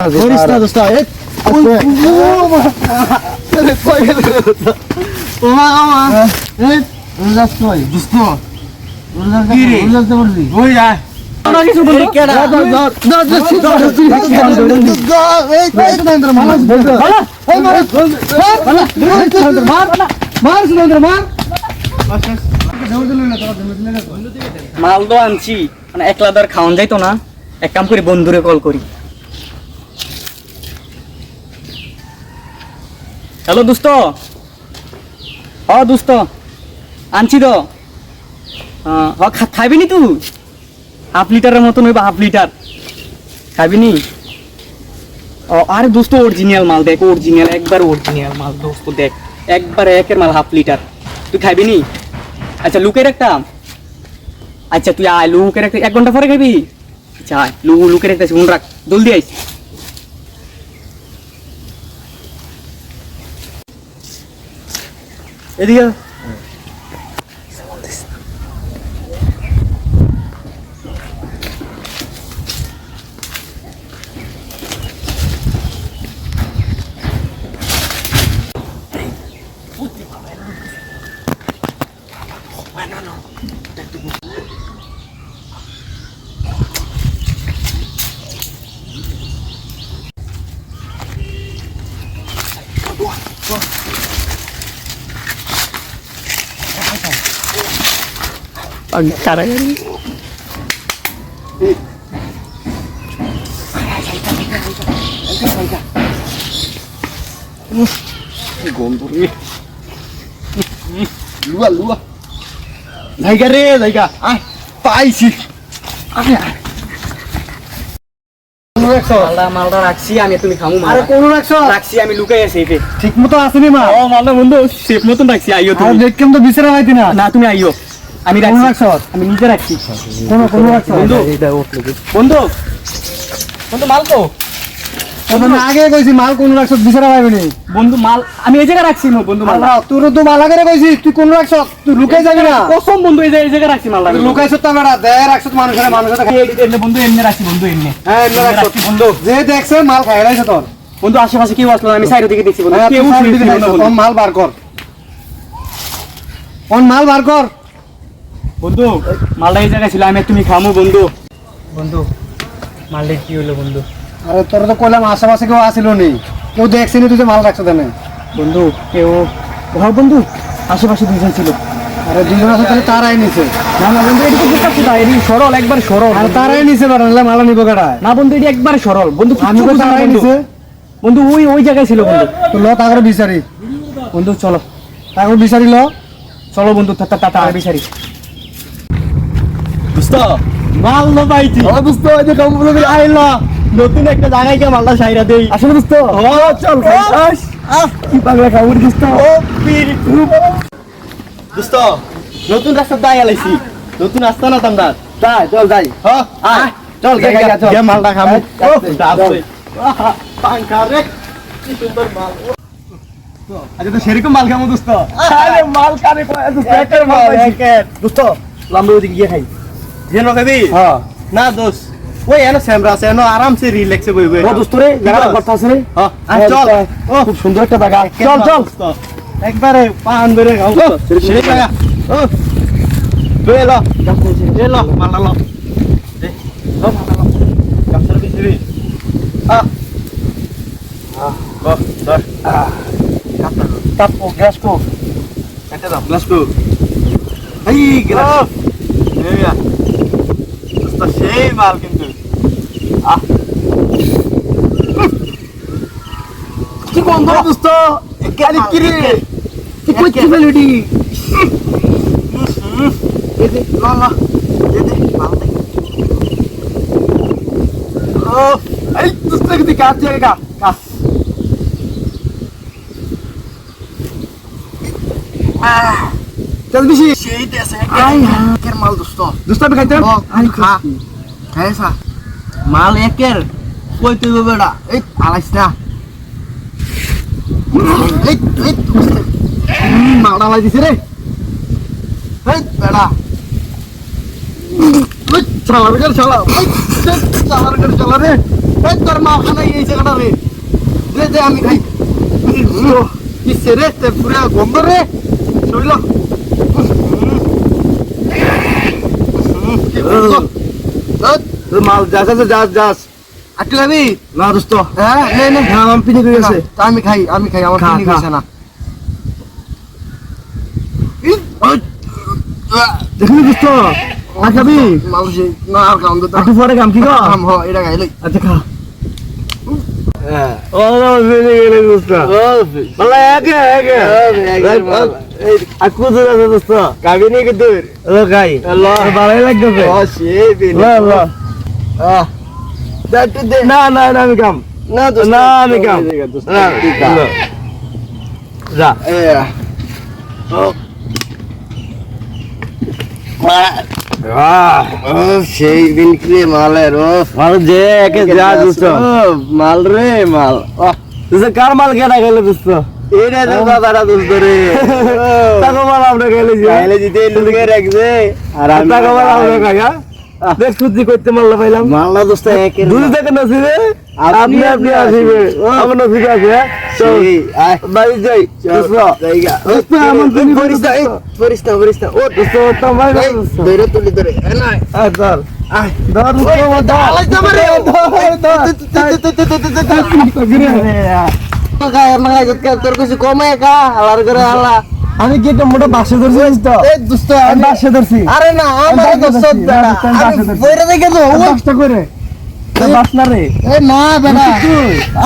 করিস না দোস্ত মাল তো আনছি মানে একলা ধর খাওয়ান যাইতো না, এক কাম করি বন্ধুরে কল করি। হ্যালো দোস্ত, দোস্ত আনছি তো। খাবি নি তুই? হাফ লিটারের মতন হইবা, হাফ লিটার খাবি নি? আরে দোস্ত অরিজিনাল মাল দেখ, অরিজিনাল একবার অরিজিনাল মাল দোস্ত দেখ, একবার একের মাল, হাফ লিটার। তুই খাবি নি? আচ্ছা লুকের একটা, আচ্ছা তুই আয় লুকের একটা, 1 ঘন্টা পরে খাবি? আচ্ছা আয় লুকের একটা মনে রাখ, জলদি আইস। এদিকে কারাগারি জায়গা রে জায়গা পাইছি। মালটা রাখছি আমি, তুমি খামু। আরে কোন রাখছো? রাখছি আমি লুকাই আছি এতে। ঠিক মতো আসেনি মা? মালটা বন্ধু সেফ মতন রাখছি, আইও তুমি। দেখলাম তো বিছানা হইতি না। না তুমি আইও, আমি রাখছি। রাখছো? আমি নিজে রাখছি। কোন রাখছো? বন্ধু বন্ধু বন্ধু মাল তো আগে কইছি মাল কোন রাখছো, বিছানা পাইবে নি। বন্ধু মাল আমি এই জায়গায় রাখছি বন্ধু। মাল তোর তো মাল আগে কইছি, তুই কোন রাখছো? তুই লুকাই যাবি না। কসম বন্ধু এই জায়গায় রাখছি মাল। লুকাইছো তো বেড়া, দে রাখছো মানুষের এমনি বন্ধু, এমনি রাখছি বন্ধু, এমনি। হ্যাঁ এমনি রাখছো বন্ধু। যে দেখছে মাল খাই রাখছো তোর। বন্ধু আশেপাশে কেউ আসলো না, আমি সাইড দিকে দেখছি বন্ধু। কেউ তোর মাল বার কর, মাল বার কর বন্ধু। মালটা এই জায়গায় ছিল, আমি তুমি খামু বন্ধু। বন্ধু মালটা কি হলো বন্ধু? আরে তোর তো কইলাম আশেপাশে কেউ আসিল নি, কেউ দেখছিনি তুই যে মাল রাখছো জানে বন্ধু। কেউ বন্ধু আশেপাশে দুজন ছিল। আরে দুজন আছে তাহলে তারাই নিছে। না না বন্ধু এদিকে বুঝতে না, এদিকে সরল, একবার সরল। আর তারাই নিছে বাড়ালে মাল নিব কাটায়। না বন্ধু এটি একবার সরল বন্ধু, আমি তো তারাই নিছে বন্ধু। ওই জায়গায় ছিল বন্ধু। তো ল তাগরে বিচারি বন্ধু, চলো তাগরে বিচারি ল, চলো বন্ধু, তাড়াতাড়ি বিচারি। দোস্ত মাল না পাইছি। দোস্ত এই যে কম্পিউটার আইলা নতুন একটা জায়গায় গিয়ে মালটা সাইরা দেই। আসলে দোস্ত চল কি পাগলা খাবুর দোস্ত। দোস্ত নতুন রাস্তা দাই আলাইছি, নতুন রাস্তা না তোমরা। যাই চল যাই চল গিয়ে মালটা খাবো। কি সুন্দর মাল। আচ্ছা তো সেরকম মাল খাবো দোস্ত। আরে মাল কানে দোস্ত, একের মাল একের। দোস্ত লম্বা ওদিকে গিয়ে খাই। যেন খাবি? হ্যাঁ না দোস্ত, ওই এনো স্যামরা আছে, এনো আরামসে রিল্যাক্সে বই বই। ও দোস্ত রে জায়গা কথা আছে রে। হ্যাঁ চল। ও খুব সুন্দর একটা জায়গা, চল চল একবারে পান ধরে খাও। সেই জায়গা ও তুই এলো এলো মাল লো দে, লো মাল লো কাপড় দিবি। গো ধর তাপ ও গ্যাস কো এটা দাও গ্লাস কো। এই গ্লাস নেয়া দোস্ত, সেই মাল কিন্তু। কি গন্ধ দোস্ত, কালি কি রে কি কই কি ফেলুডি এই যে লা লা এই যে মাল দে। এই দোস্ত কি কাট জায়গা কা চল বেশি সেই দেশে আই একের মাল দোস্ত। দোস্ত আমি খাইতে আই খা খাইছা মাল একের কই তুই বেটা এই আলাইছ না। এই এই মালটা লাই দিছে রে। এই বেটা চালা রে চালা, চালা রে চালা রে। এই তোর মা খানা এই জায়গাটা রে দে দে আমি খাই কি সেরে তে পুরা গন্ধ রে চইল মাল যাস যাস যাস আটু খাবি না দোস্ত হ্যাঁ নে নে আমার পিনি করে গেছে আমি খাই আমার পিনি গেছে না দেখলি দোস্ত আর খাবি মানুষ না আর কাম দিতে আটু পরে কাম কি গো কাম হ এটা খাইলে আচ্ছা খা ও বেনে গেলে দোস্ত বলা একে আকু দূর দোস্ত খাবি নি কি দূর ও খাই আল্লাহ ভালোই লাগবে ও সে বেনে আল্লাহ না না না আমি কাম না দোস্ত না আমি কাম না যা সেই দিন কি মালের মাল যে একে যা দোস্ত মাল রে মাল কার মাল কেনা গেলে দোস্ত এটা তো দাদা দোস্ত রে টাকা মাল আমরা গেলে যাইলে জিতে লুকে রাখবে আর টাকা মাল আমরা খাই দেখ সুজি করতে মাল্লা পাইলাম মাল্লা দোস্ত একে দুই থেকে নসিবে আপনি আপনি আসিবে আমার নসিবে আছে চল বাড়ি যাই দোস্ত জায়গা দোস্ত আমার তুমি ফরিস্তা ফরিস্তা ও দোস্ত তোমার ধরে তুলি ধরে না চল আয় ধর দোস্ত আলাই তোমারে তোর কিছু কমে কা হালার করে হালা আমি কি একটা মোটা বাসে ধরছিস তো এই দোস্ত আমি বাসে ধরছি আরে না আমার দোস্ত বেড়া আমি বইরে দেখে তো বাসটা করে বাস না রে এ না বেড়া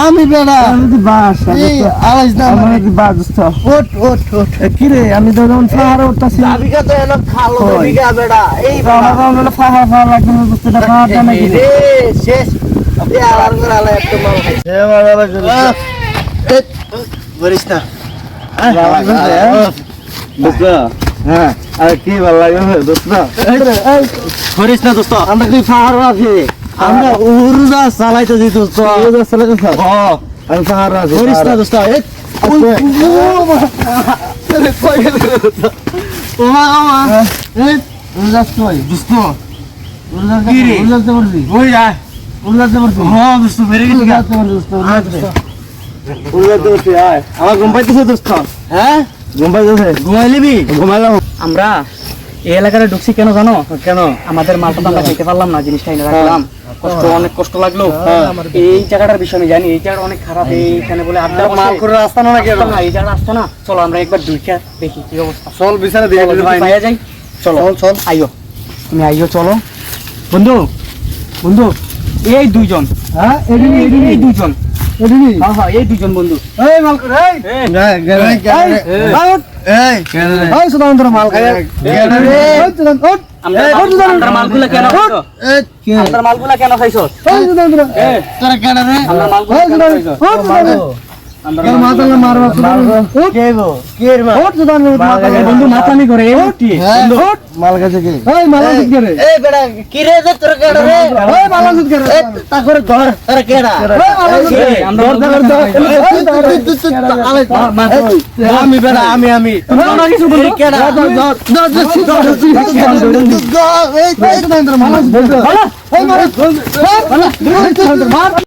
আমি বেড়া আমি তো বাস এই আওয়াজ না আমি তো বাস দোস্ত ওট কি রে আমি তো যখন পাহাড়ে উঠতাছি আমি কা তো এলো খালো বিগা বেড়া এই বাবা বলে পাহাড় লাগে দোস্ত এটা পাহাড় নাকি রে শেষ এ আলার করে আলা একটা মাল খাই এ মাল এ বরিস না হ্যাঁ আরে কি ভালো লাগে দোস্ত করিস না দোস্ত আমরা কি পাহাড় আছে আমরা উড়া চালাইতেছি দোস্ত উড়া চালাইতেছ আমি পাহাড় আছে করিস না দোস্ত কই গেল দোস্ত ওমা ওমা উড়া কই দোস্ত উড়া কি রে উড়া করবি ওই আয় উড়া করবি হ্যাঁ দোস্ত মেরে গেলি দোস্ত উড়া করবি আয় আমার ঘুম পাইতেছে দোস্ত হ্যাঁ আমরা এই এলাকায় ঢুকছি কেন জানো কেন আমাদের মালটা আমরা খেতে পারলাম না জিনিসটা এনে রাখলাম অনেক কষ্ট লাগলো এই জায়গাটার বিষয় আমি জানি এই জায়গাটা অনেক খারাপ এইখানে বলে আপনার মাল করে রাস্তা না এই জায়গা রাস্তা না চলো আমরা একবার দুইটা দেখি কি অবস্থা চল বিছানা দিয়ে পাইয়া যাই চলো চল আইও তুমি আইও চলো বন্ধু এই দুইজন হ্যাঁ এই দুইজন এই দুইজন বন্ধু এই মাল করে এই সুদান্তর মাল খায় আমরা মালগুলা কেন খাইছো আমরা মালগুলা কেন খাইছো এই সুদান্তর তোরা কেন রে আমরা মালগুলা কেন খাইছো আমরা মাতালে মারবা কেগো কের মা ওট সুদান্তর বন্ধু মাতানি করে এই উঠি বন্ধু মাল কাছে কি এই মাল কাছে করে এই বেড়া কি রে তোর কেডা রে এই মাল কাছে করে তা করে ধর তোর কেডা আমি বেড়া আমি তোমরা কিছু বলি কেডা ধর